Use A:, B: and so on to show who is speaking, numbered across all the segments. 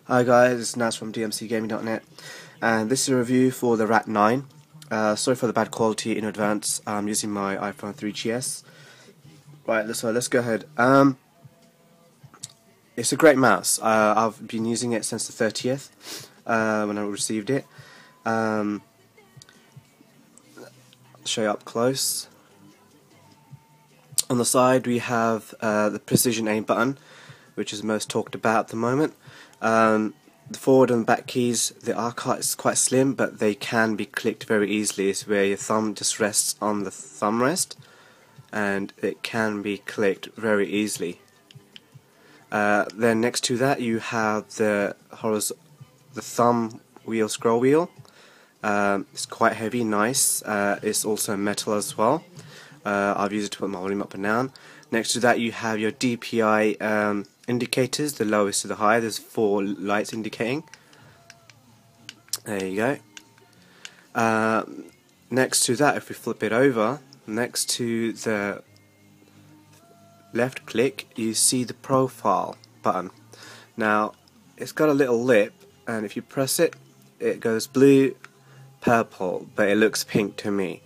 A: Hi guys, it's Naz from dmcgaming.net, and this is a review for the R.A.T 9. Sorry for the bad quality in advance. I'm using my iPhone 3GS. Right, so let's go ahead. It's a great mouse. I've been using it since the 30th when I received it. I'll show you up close. On the side we have the precision aim button, which is most talked about at the moment. The forward and back keys, they are quite slim, but they can be clicked very easily. It's where your thumb just rests on the thumb rest, and it can be clicked very easily. Then next to that you have the thumb wheel scroll wheel. It's quite heavy, nice. It's also metal as well. I've used it to put my volume up and down. Next to that you have your DPI indicators, the lowest to the high. There's 4 lights indicating. There you go. Next to that, if we flip it over, next to the left click, you see the profile button. Now, it's got a little lip, and if you press it, it goes blue, purple, but it looks pink to me.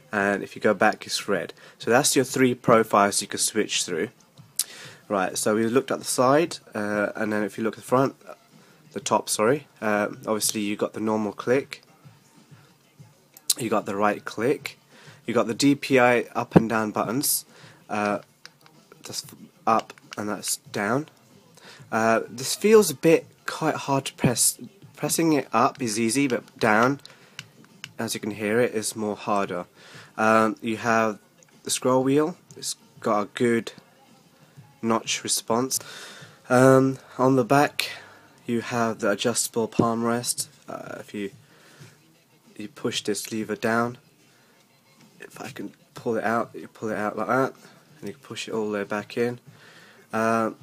A: And if you go back, it's red. So that's your 3 profiles you can switch through. Right, so we looked at the side, and then if you look at the front, the top, sorry, obviously you got the normal click, you got the right click, you got the DPI up and down buttons, that's up and that's down. This feels a bit quite hard to press. Pressing it up is easy, but down, as you can hear it, is more harder. You have the scroll wheel. It's got a good notch response. On the back you have the adjustable palm rest. If you push this lever down, if I can pull it out, you pull it out like that, and you can push it all the way back in. On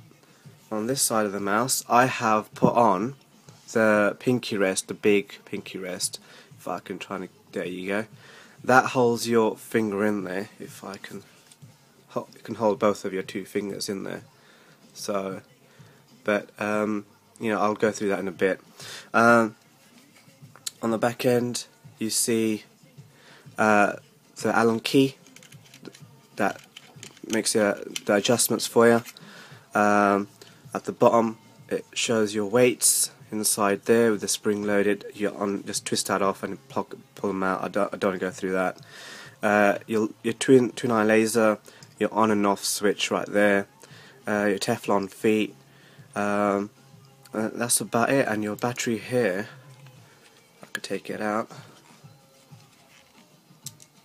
A: this side of the mouse I have put on the pinky rest, the big pinky rest. If I can try to, there you go. That holds your finger in there. If I can, you can hold both of your 2 fingers in there. So, but you know, I'll go through that in a bit. On the back end, you see the Allen key that makes the adjustments for you. At the bottom, it shows your weights inside there with the spring loaded. Just twist that off and pull them out. I don't want to go through that. Your twin eye laser, your on and off switch right there, your Teflon feet. That's about it. And your battery here, I could take it out.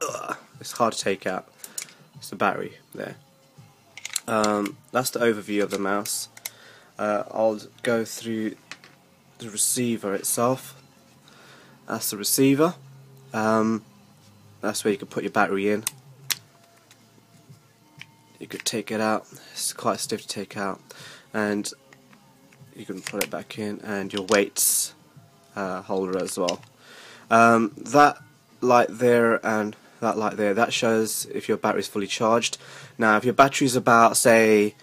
A: Ugh, it's hard to take out. It's the battery there. That's the overview of the mouse. I'll go through the receiver itself. That's the receiver. That's where you can put your battery in. You could take it out. It's quite stiff to take out, and you can put it back in, and your weights holder as well. That light there and that light there, that shows if your battery is fully charged. Now if your battery is about, say,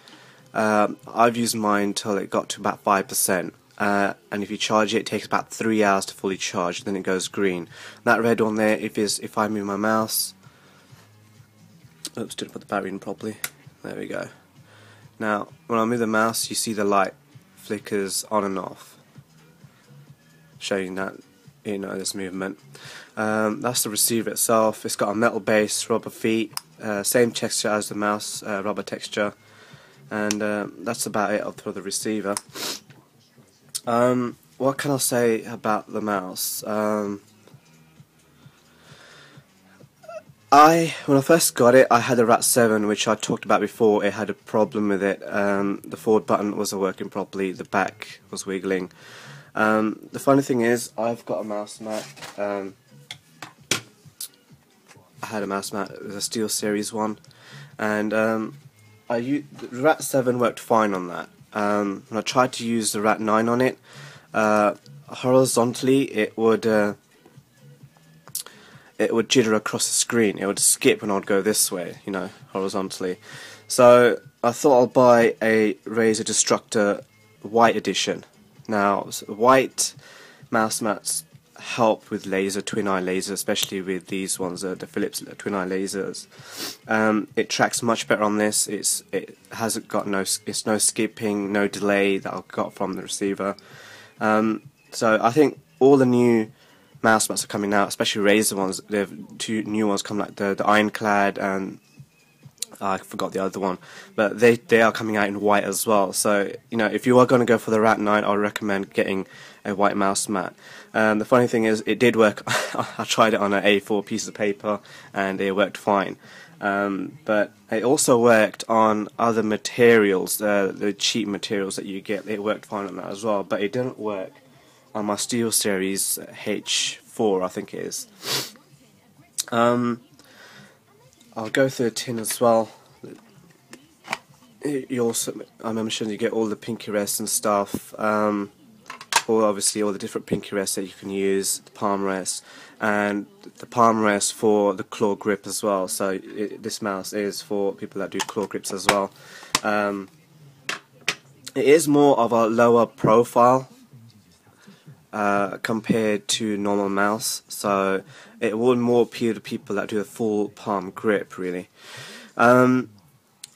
A: I've used mine till it got to about 5%. And if you charge it, it takes about 3 hours to fully charge, then it goes green. That red one there, if I move my mouse, oops, didn't put the battery in properly, there we go. Now when I move the mouse, you see the light flickers on and off, showing that, you know, there's movement. That's the receiver itself. It's got a metal base, rubber feet, same texture as the mouse, rubber texture, and that's about it for the receiver. What can I say about the mouse? When I first got it, I had a R.A.T 7, which I talked about before. It had a problem with it. The forward button wasn't working properly, the back was wiggling. The funny thing is, I've got a mouse mat. I had a mouse mat, it was a Steel Series 1, and the R.A.T 7 worked fine on that. When I tried to use the R.A.T 9 on it, horizontally it would jitter across the screen. It would skip and I'd go this way, you know, horizontally. So I thought I'll buy a Razer Destructor White Edition, Now, white mouse mats help with twin eye lasers, especially with these ones, the Philips twin eye lasers. It tracks much better on this. It hasn't got no skipping, no delay that I've got from the receiver. So I think all the new mouse mats are coming out, especially Razer ones. They have two new ones coming, like the Ironclad, and I forgot the other one, but they are coming out in white as well. So if you are going to go for the R.A.T 9, I would recommend getting a white mouse mat. The funny thing is, it did work. I tried it on an A4 piece of paper and it worked fine. But it also worked on other materials, the cheap materials that you get. It worked fine on that as well, but it didn't work on my SteelSeries H4, I think it is. I'll go through the tin as well. You also, I mentioned, you get all the pinky rests and stuff, or obviously all the different pinky rests that you can use, the palm rest, and the palm rest for the claw grip as well. So this mouse is for people that do claw grips as well. It is more of a lower profile compared to normal mouse, so it would more appeal to people that do a full palm grip, really.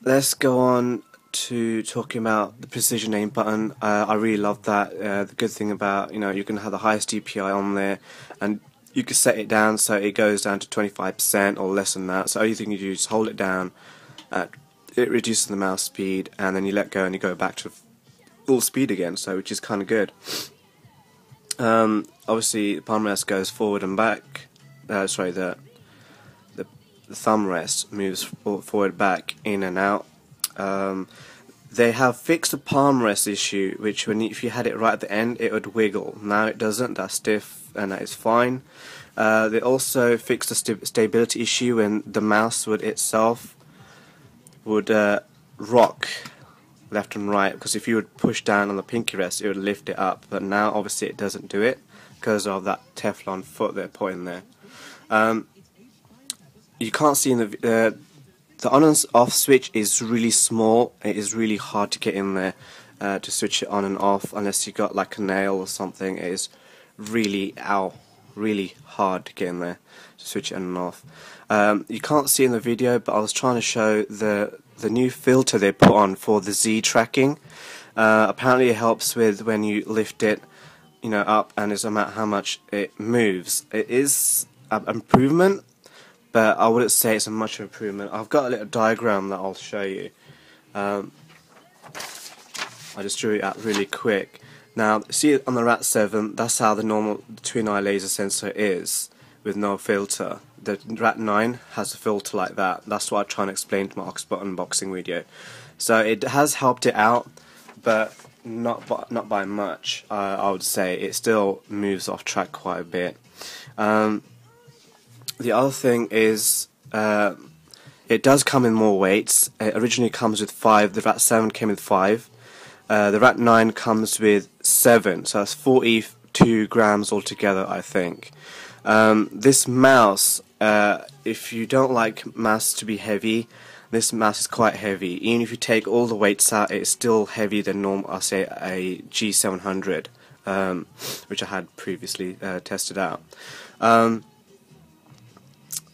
A: Let's go on to talking about the precision aim button. I really love that. The good thing about, you can have the highest DPI on there, and you can set it down so it goes down to 25% or less than that. So only thing you do is hold it down, it reduces the mouse speed, and then you let go and you go back to full speed again, so which is kind of good. Obviously the palm rest goes forward and back. Sorry, the thumb rest moves forward, back, in and out. They have fixed the palm rest issue, which if you had it right at the end, it would wiggle. Now it doesn't. That's stiff, and that is fine. They also fixed the stability issue when the mouse itself would rock left and right, because if you would push down on the pinky rest, it would lift it up. But now, obviously, it doesn't do it because of that Teflon foot they're putting there. You can't see in the on and off switch is really small. It is really hard to get in there to switch it on and off unless you got like a nail or something. It is really hard to get in there to switch it on and off. You can't see in the video, but I was trying to show the new filter they put on for the Z tracking. Apparently it helps with when you lift it up, and it's about how much it moves. It is an improvement, but I wouldn't say it's a much improvement. I've got a little diagram that I'll show you. I just drew it out really quick. Now, see on the R.A.T 7, that's how the normal twin eye laser sensor is, with no filter. The R.A.T 9 has a filter like that. That's what I try and explain to my Oxbot unboxing video. So it has helped it out, but not by much. I would say it still moves off track quite a bit. The other thing is, it does come in more weights. It originally comes with 5. The R.A.T 7 came with 5. The R.A.T 9 comes with 7, so that's 42 grams altogether, I think. This mouse, if you don't like mouse to be heavy, this mouse is quite heavy. Even if you take all the weights out, it's still heavier than normal, I'll say a G700, which I had previously tested out.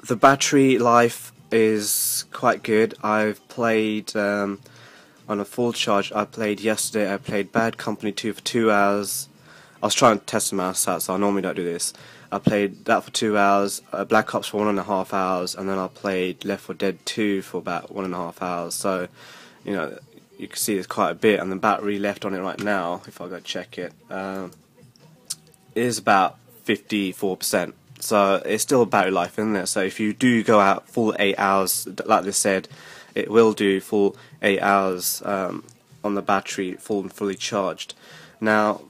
A: The battery life is quite good. I've played on a full charge. I played yesterday. I played Bad Company 2 for 2 hours. I was trying to test the mouse out, so I normally don't do this. I played that for 2 hours, Black Ops for 1.5 hours, and then I played Left 4 Dead 2 for about 1.5 hours. So, you can see there's quite a bit, and the battery left on it right now, if I go check it, is about 54%. So it's still battery life in there. So if you do go out full 8 hours, like they said, it will do full 8 hours on the battery, fully charged. Now,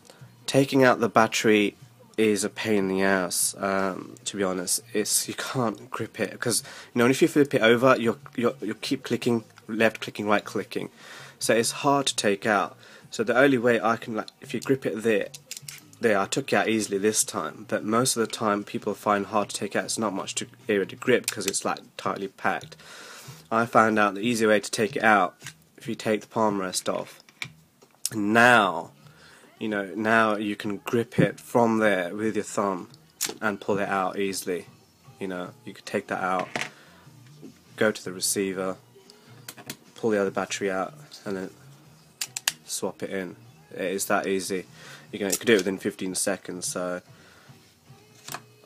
A: taking out the battery is a pain in the ass. To be honest, you can't grip it, because if you flip it over, you'll keep clicking, left clicking, right clicking. So it's hard to take out. So the only way I can, if you grip it there, I took it out easily this time, but most of the time people find hard to take out. It's not much area to grip because it's tightly packed. I found out the easy way to take it out, if you take the palm rest off. Now you know, now you can grip it from there with your thumb and pull it out easily. You know, you could take that out, go to the receiver, pull the other battery out, and then swap it in. It is that easy. You can do it within 15 seconds. So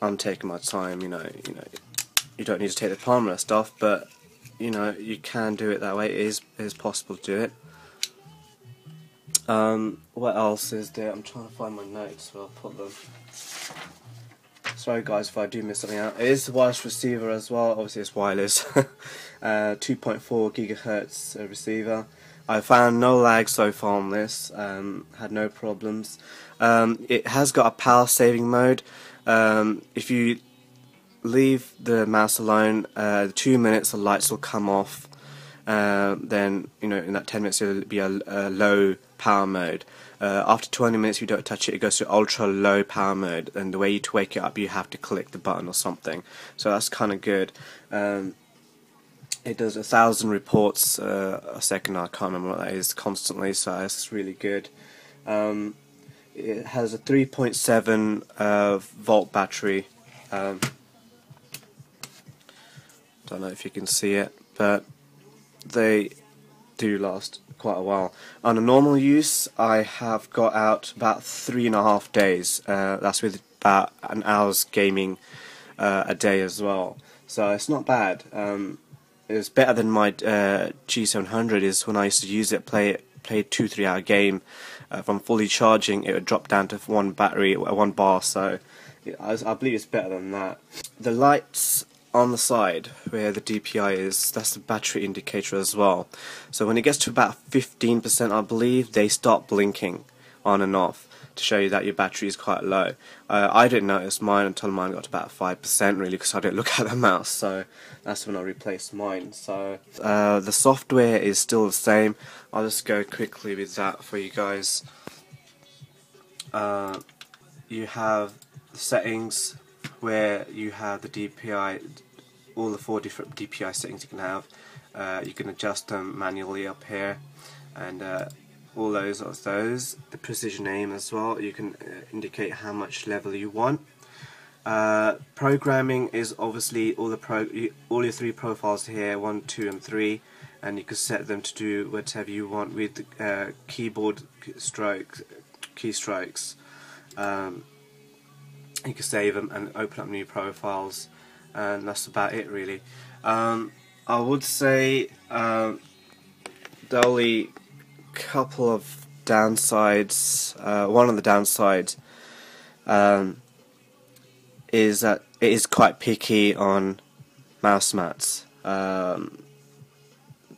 A: I'm taking my time. You know, you don't need to take the palm rest off, but you know, you can do it that way. It is possible to do it. What else is there? I'm trying to find my notes where I'll put them. Sorry guys if I do miss something out. It is the wireless receiver as well. Obviously it's wireless. 2.4 gigahertz receiver. I found no lag so far on this. Had no problems. It has got a power saving mode. If you leave the mouse alone, 2 minutes the lights will come off. Then you know, in that 10 minutes it'll be a low power mode. After 20 minutes, you don't touch it, it goes to ultra low power mode, and the way you to wake it up, you have to click the button or something. So that's kind of good. It does 1,000 reports a second. I can't remember what that is constantly, so that's really good. It has a 3.7 volt battery. Don't know if you can see it, but they do last quite a while. On a normal use, I have got out about 3.5 days. That's with about an hour's gaming a day as well. So it's not bad. It's better than my G700 is when I used to use it, play 2-3 hour game. From fully charging, it would drop down to one bar. So I believe it's better than that. The lights on the side where the DPI is, that's the battery indicator as well. So when it gets to about 15%, I believe, they start blinking on and off to show you that your battery is quite low. I didn't notice mine until mine got to about 5% really, because I didn't look at the mouse, so that's when I replaced mine. So the software is still the same. I'll just go quickly with that for you guys. You have the settings where you have the DPI, all the 4 different DPI settings you can have. You can adjust them manually up here, and all those are those. The precision aim as well, you can indicate how much level you want. Programming is obviously all your 3 profiles here, 1, 2 and 3, and you can set them to do whatever you want with keyboard keystrokes. You can save them and open up new profiles, and that's about it really. I would say the only couple of downsides, one of the downsides is that it is quite picky on mouse mats. In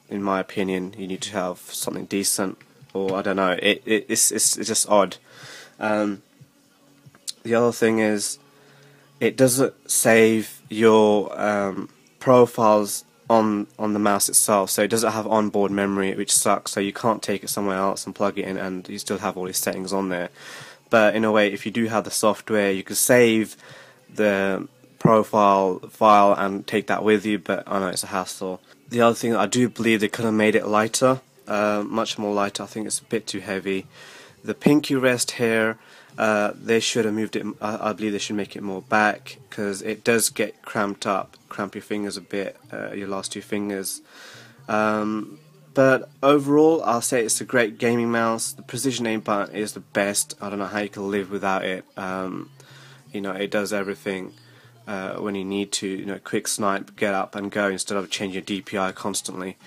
A: my opinion, you need to have something decent, or I don't know, it's just odd. The other thing is, it doesn't save your profiles on the mouse itself, so it doesn't have onboard memory, which sucks. So you can't take it somewhere else and plug it in, and you still have all these settings on there. But in a way, if you do have the software, you can save the profile file and take that with you, but I know it's a hassle. The other thing, I do believe they could have made it lighter, much more lighter. I think it's a bit too heavy. The pinky rest here, they should have moved it. I believe they should make it more back, because it does get cramped up, cramp your fingers a bit, your last 2 fingers. But overall, I'll say it's a great gaming mouse. The precision aim button is the best. I don't know how you can live without it. You know, it does everything when you need to. You know, quick snipe, get up and go instead of changing your DPI constantly.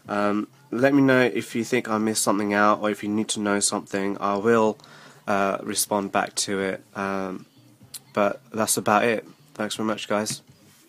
A: Let me know if you think I missed something out, or if you need to know something. I will respond back to it. But that's about it. Thanks very much, guys.